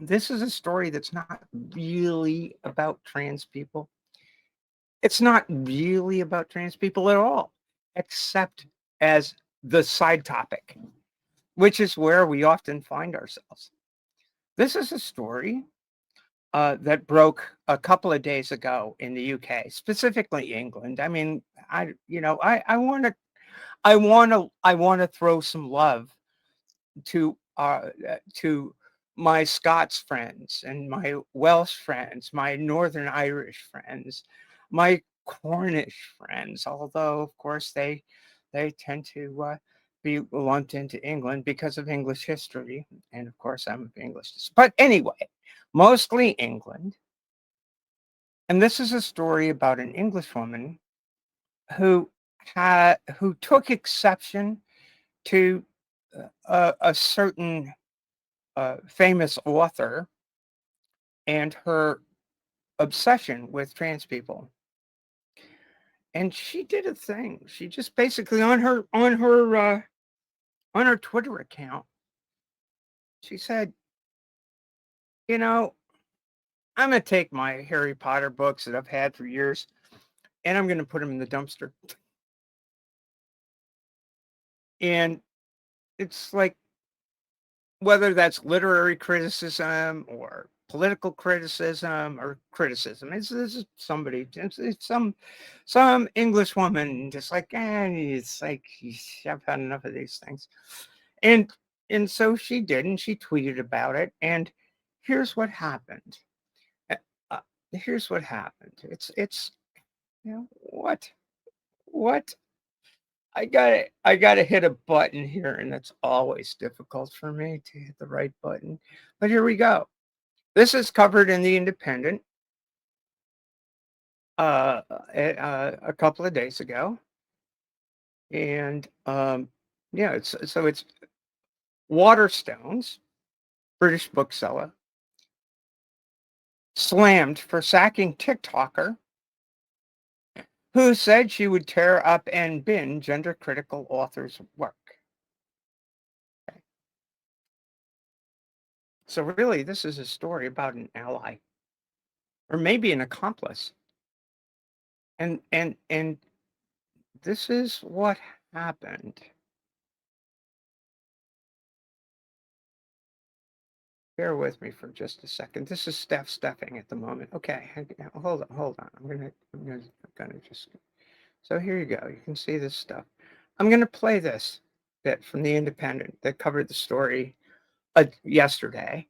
this is a story that's not really about trans people. It's not really about trans people at all, except as the side topic, which is where we often find ourselves. This is a story that broke a couple of days ago in the UK, specifically England. I mean, I want to throw some love to my Scots friends and my Welsh friends, my Northern Irish friends, my Cornish friends. Although, of course, they tend to be lumped into England because of English history, and of course, I'm of English. But anyway, mostly England. And this is a story about an English woman who who took exception to a certain famous author and her obsession with trans people. And she did a thing. She just basically on her Twitter account, she said, you know, I'm gonna take my Harry Potter books that I've had for years, and I'm gonna put them in the dumpster. And it's like, whether that's literary criticism or political criticism or criticism, this is somebody, it's some English woman just like, it's like, I've had enough of these things. And so she did, and she tweeted about it. And here's what happened. Uh, Here's what happened. It's what I gotta hit a button here, and it's always difficult for me to hit the right button. But here we go. This is covered in the Independent a couple of days ago, and yeah, it's Waterstones, British bookseller, slammed for sacking TikToker who said she would tear up and bin gender-critical authors' work. Okay. So really, this is a story about an ally, or maybe an accomplice. And this is what happened. Bear with me for just a second. This is Steph stuffing at the moment. Okay, hold on. I'm gonna just. So here you go. You can see this stuff. I'm gonna play this bit from the Independent that covered the story yesterday.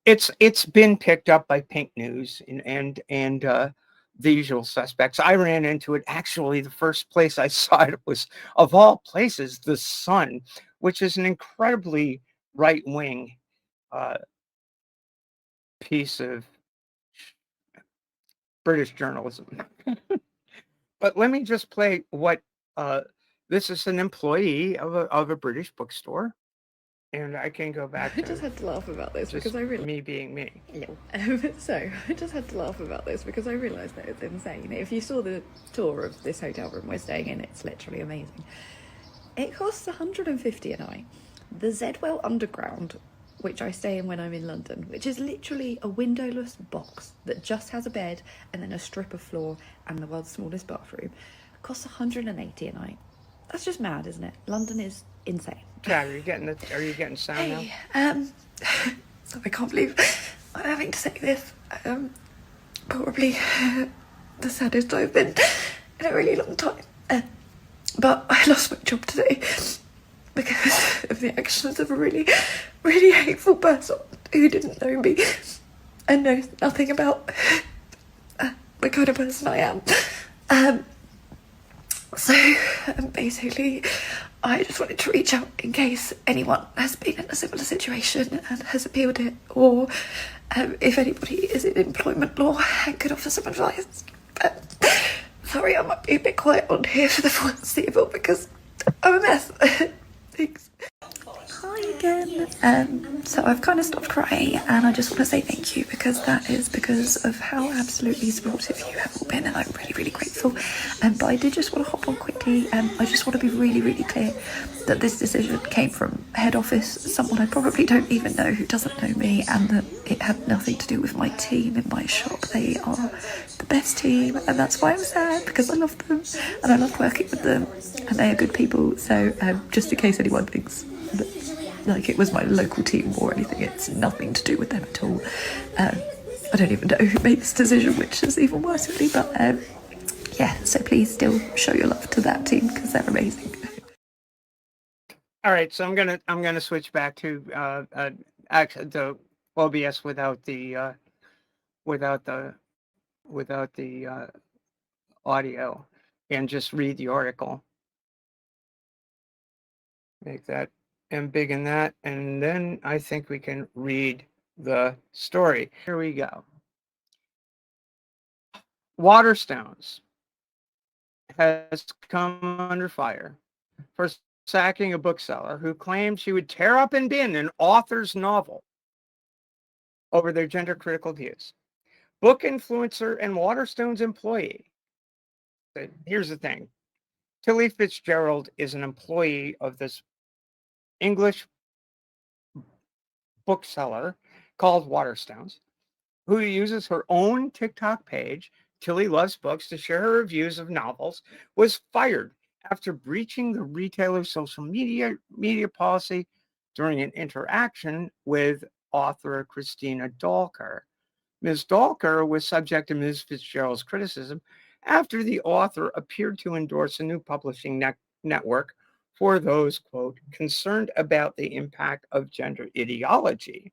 It's been picked up by Pink News and the usual suspects. I ran into it. Actually, the first place I saw it was, of all places, The Sun, which is an incredibly right-wing piece of British journalism. But let me just play what this is an employee of a British bookstore. And I can go back to... I just had to laugh about this because I realised... Me being me. Yeah. So, I just had to laugh about this because I realised that it's insane. If you saw the tour of this hotel room we're staying in, it's literally amazing. It costs $150 a night. The Zedwell Underground, which I stay in when I'm in London, which is literally a windowless box that just has a bed and then a strip of floor and the world's smallest bathroom, costs $180 a night. That's just mad, isn't it? London is insane. Chad, are you getting sound now? I can't believe I'm having to say this. Probably the saddest I've been in a really long time. But I lost my job today because of the actions of a really, really hateful person who didn't know me and knows nothing about the kind of person I am. So basically, I just wanted to reach out in case anyone has been in a similar situation and has appealed it, or if anybody is in employment law and could offer some advice. Sorry, I might be a bit quiet on here for the foreseeable because I'm a mess. Thanks. Hi again. So I've kind of stopped crying, and I just want to say thank you, because that is because of how absolutely supportive you have all been, and I'm really, really grateful. But I did just want to hop on quickly, and I just want to be really, really clear that this decision came from head office, someone I probably don't even know who doesn't know me, and that it had nothing to do with my team in my shop. They are the best team, and that's why I'm sad, because I love them and I love working with them, and they are good people. So just in case anyone thinks that, like, it was my local team or anything, it's nothing to do with them at all. I don't even know who made this decision, which is even worse really, but yeah, so please still show your love to that team, because they're amazing. All right, so I'm gonna switch back to actually the OBS without the without the audio, and just read the article. Make that and big in that, and then I think we can read the story. Here we go. Waterstones has come under fire for sacking a bookseller who claimed she would tear up and bin an author's novel over their gender critical views. Book influencer and Waterstones employee. Here's the thing. Tilly Fitzgerald is an employee of this English bookseller called Waterstones, who uses her own TikTok page, Tilly Loves Books, to share her reviews of novels, was fired after breaching the retailer's social media policy during an interaction with author Christina Dalker. Ms. Dalker was subject to Ms. Fitzgerald's criticism after the author appeared to endorse a new publishing network for those, quote, concerned about the impact of gender ideology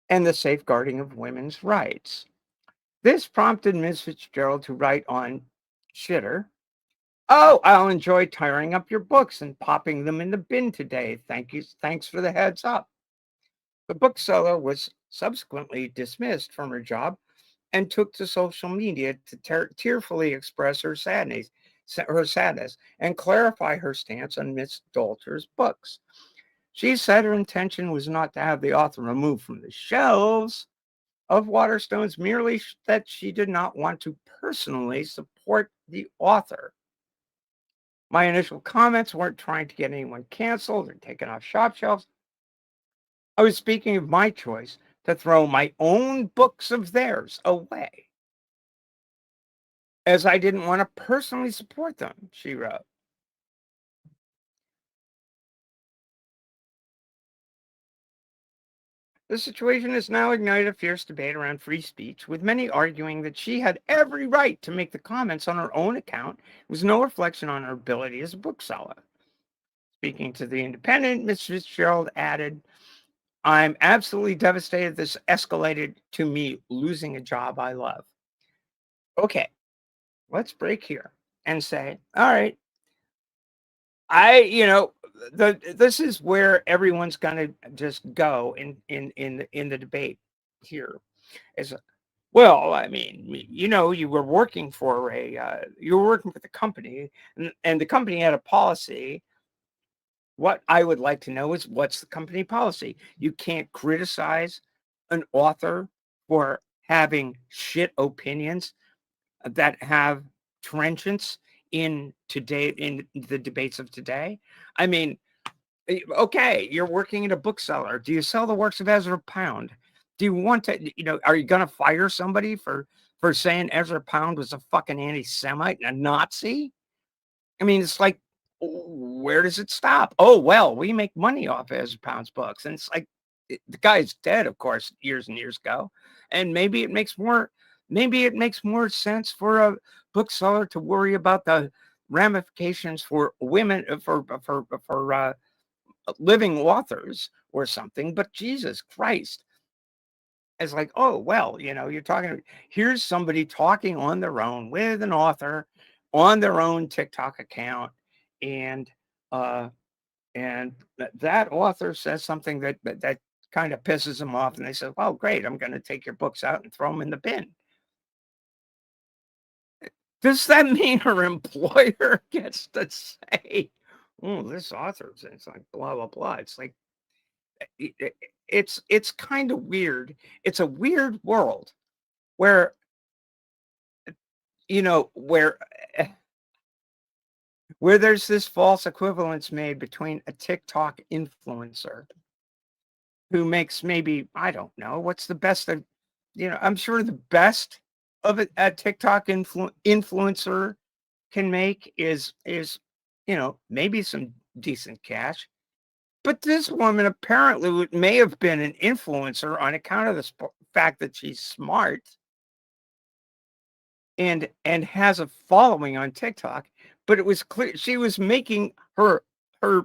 and the safeguarding of women's rights. This prompted Ms. Fitzgerald to write on Shitter, "Oh, I'll enjoy tearing up your books and popping them in the bin today. Thank you. Thanks for the heads up." The bookseller was subsequently dismissed from her job and took to social media to tearfully express her sadness and clarify her stance on Miss Dalter's books. She said her intention was not to have the author removed from the shelves of Waterstones, merely that she did not want to personally support the author. My initial comments weren't trying to get anyone canceled or taken off shop shelves. I was speaking of my choice to throw my own books of theirs away, as I didn't want to personally support them, she wrote. The situation has now ignited a fierce debate around free speech, with many arguing that she had every right to make the comments on her own account. It was no reflection on her ability as a bookseller. Speaking to The Independent, Ms. Fitzgerald added, "I'm absolutely devastated this escalated to me losing a job I love." Okay, let's break here and say, all right, this is where everyone's gonna just go in the debate here. Is, well, I mean, you were working for the company, and the company had a policy. What I would like to know is, what's the company policy? You can't criticize an author for having shit opinions that have trenchants in the debates of today. I mean, okay, you're working at a bookseller. Do you sell the works of Ezra Pound? Do you want to, are you going to fire somebody for saying Ezra Pound was a fucking anti-Semite and a Nazi? I mean, it's like, where does it stop? Oh, well, we make money off Ezra Pound's books. And it's like, the guy's dead, of course, years and years ago. And maybe it makes more sense for a bookseller to worry about the ramifications for women, for living authors or something. But Jesus Christ, it's like, oh, well, you're talking, here's somebody talking on their own with an author on their own TikTok account, and uh that author says something that kind of pisses them off, and they say, "Oh, great, I'm going to take your books out and throw them in the bin." Does that mean her employer gets to say oh, this author, it's like blah blah blah. It's like it's kind of weird. It's a weird world where where where there's this false equivalence made between a TikTok influencer who makes maybe, I don't know, what's the best of, I'm sure the best of a TikTok influencer can make is maybe some decent cash. But this woman apparently may have been an influencer on account of the fact that she's smart and has a following on TikTok. But it was clear she was making her her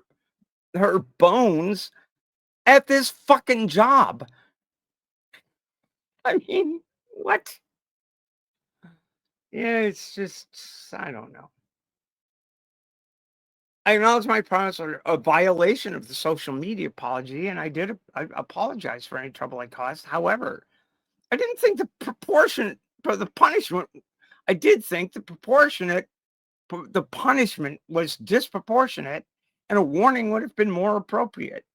bones at this fucking job. I mean, what? Yeah, it's just, I don't know. I acknowledge my problems are a violation of the social media apology, and I apologize for any trouble I caused. However, I didn't think the proportion for the punishment. I did think the punishment was disproportionate, and a warning would have been more appropriate.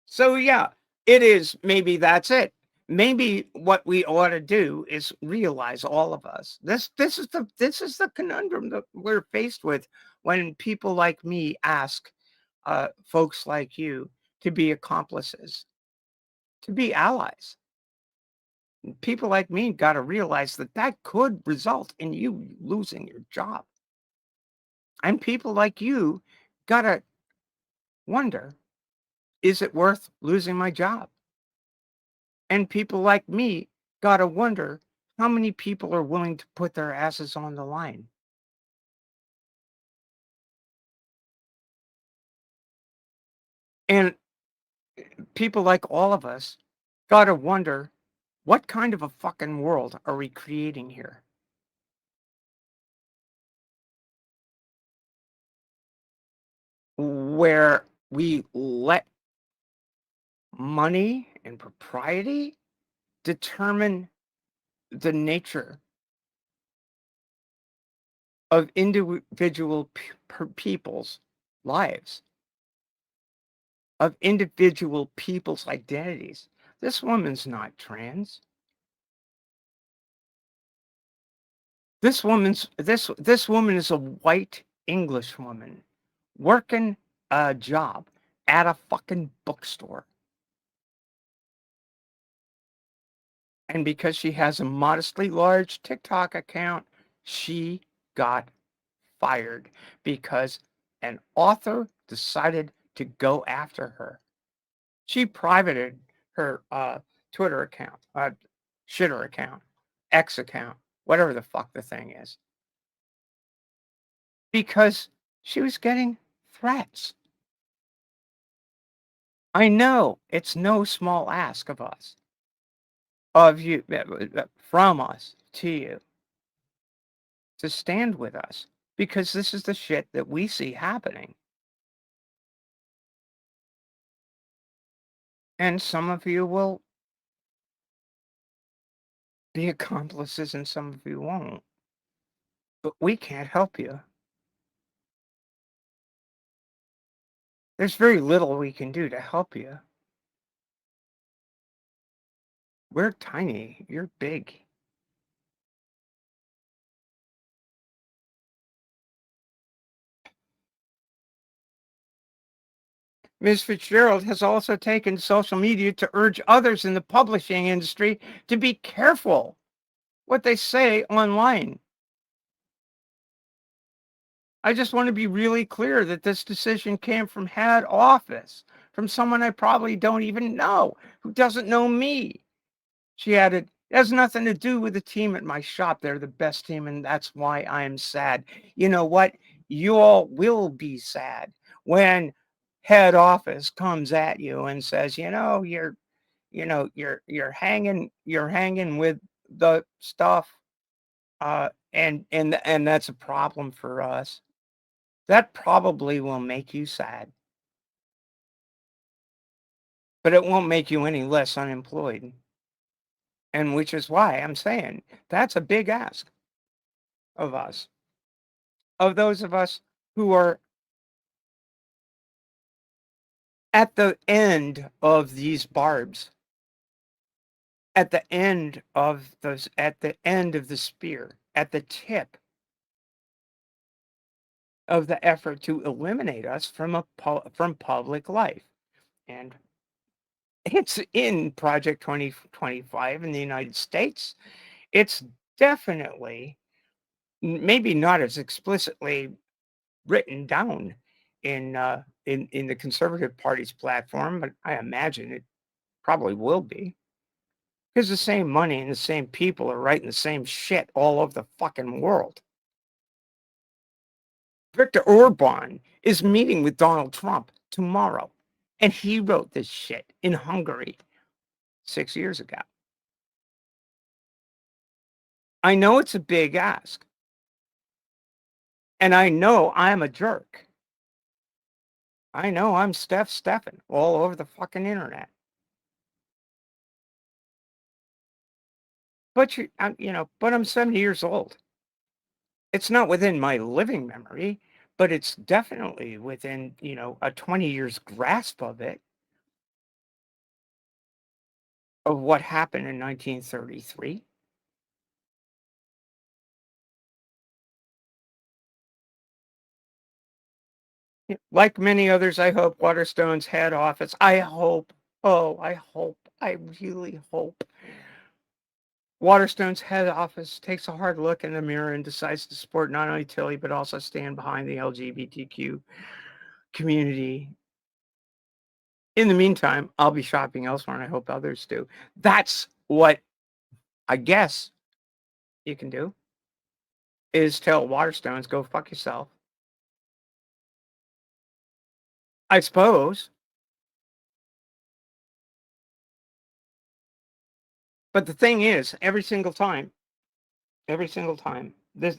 So yeah, it is. Maybe that's it. Maybe what we ought to do is realize, all of us, this is the conundrum that we're faced with when people like me ask folks like you to be accomplices, to be allies. People like me got to realize that that could result in you losing your job, and people like you got to wonder, is it worth losing my job? And people like me gotta wonder how many people are willing to put their asses on the line. And people like all of us gotta wonder, what kind of a fucking world are we creating here? Where we let money and propriety determine the nature of individual people's lives, of individual people's identities. This woman's not trans. This woman is a white English woman working a job at a fucking bookstore. And because she has a modestly large TikTok account, she got fired because an author decided to go after her. She privated her Twitter account, shitter account, X account, whatever the fuck the thing is, because she was getting threats. I know it's no small ask of us, of you, from us to you, to stand with us, because this is the shit that we see happening. And some of you will be accomplices and some of you won't. But we can't help you. There's very little we can do to help you. We're tiny, you're big. Ms. Fitzgerald has also taken social media to urge others in the publishing industry to be careful what they say online. I just want to be really clear that this decision came from head office, from someone I probably don't even know, who doesn't know me. She added, it has nothing to do with the team at my shop. They're the best team, and that's why I am sad. You know what? You all will be sad when head office comes at you and says, you're hanging with the stuff, and that's a problem for us. That probably will make you sad, but it won't make you any less unemployed. And which is why I'm saying that's a big ask of us, of those of us who are at the end of these barbs, at the end of the spear, at the tip of the effort to eliminate us from public life. And it's in Project 2025 in the United States. It's definitely maybe not as explicitly written down in the Conservative Party's platform, but I imagine it probably will be, because the same money and the same people are writing the same shit all over the fucking world. Viktor Orban is meeting with Donald Trump tomorrow, and he wrote this shit in Hungary 6 years ago. I know it's a big ask, and I know I'm a jerk. I know I'm Stefan all over the fucking internet. But but I'm 70 years old. It's not within my living memory, but it's definitely within, a 20 years grasp of it, of what happened in 1933. Like many others, I hope Waterstone's head office, I really hope Waterstone's head office takes a hard look in the mirror and decides to support not only Tilly, but also stand behind the LGBTQ community. In the meantime, I'll be shopping elsewhere, and I hope others do. That's what I guess you can do, is tell Waterstones, go fuck yourself. I suppose. But the thing is, every single time, this,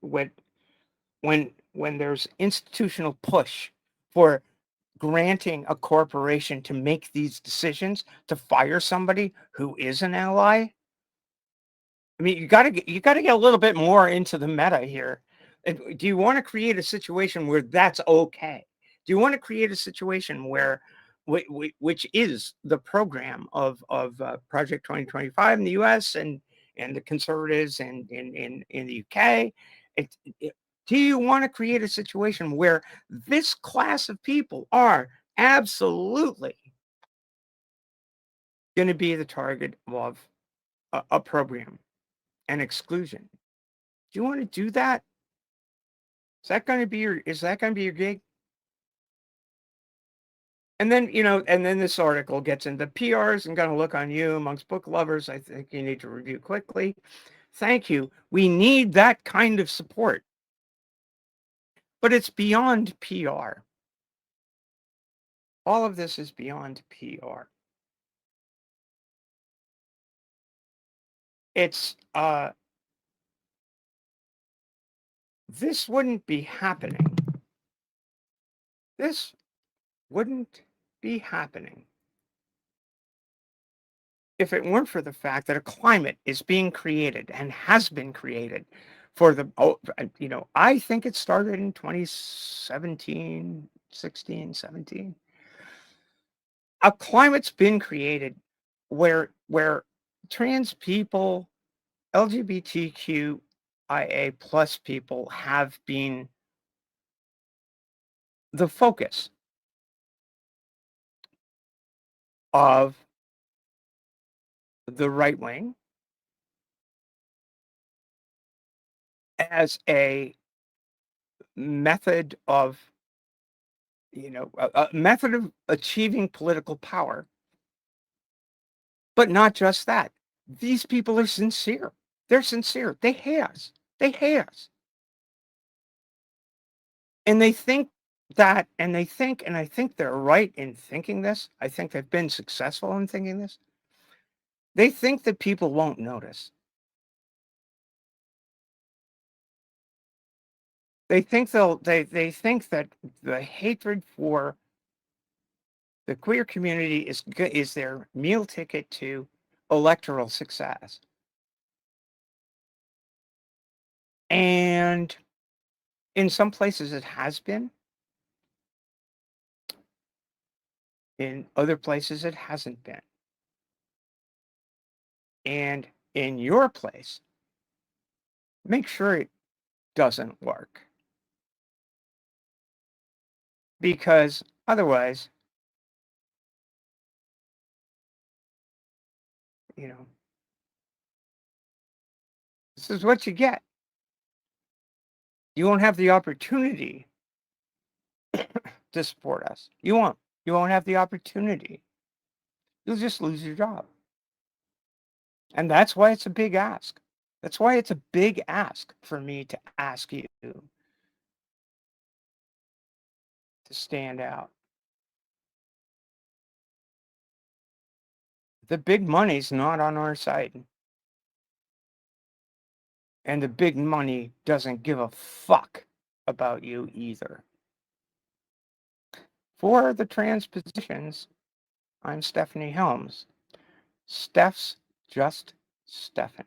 when there's institutional push for granting a corporation to make these decisions to fire somebody who is an ally, I mean, you gotta get a little bit more into the meta here. Do you want to create a situation where that's okay? Do you want to create a situation where, which is the program of Project 2025 in the U.S. and the conservatives in the UK? Do you want to create a situation where this class of people are absolutely going to be the target of a program and exclusion? Do you want to do that? Is that going to be your gig? And then, and then this article gets into PRs and going to look on you amongst book lovers. I think you need to review quickly. Thank you. We need that kind of support. But it's beyond PR. All of this is beyond PR. It's this wouldn't be happening. This wouldn't be happening if it weren't for the fact that a climate is being created and has been created for I think it started in 2017, 16, 17. A climate's been created where trans people, LGBTQIA plus people have been the focus of the right wing as a method of a method of achieving political power. But not just that. These people are sincere. They're sincere. They hate us. They hate us. And they think and I think they're right in thinking this. I think they've been successful in thinking this. They think that people won't notice. They think that the hatred for the queer community is their meal ticket to electoral success. And In some places it has been. In other places it hasn't been. And in your place, make sure it doesn't work. Because otherwise, you know, this is what you get. You won't have the opportunity to support us. You won't. You won't have the opportunity. You'll just lose your job. And that's why it's a big ask. That's why it's a big ask for me to ask you to stand out. The big money's not on our side. And the big money doesn't give a fuck about you either. For the transpositions, I'm Stephanie Helms. Steph's just Stephan.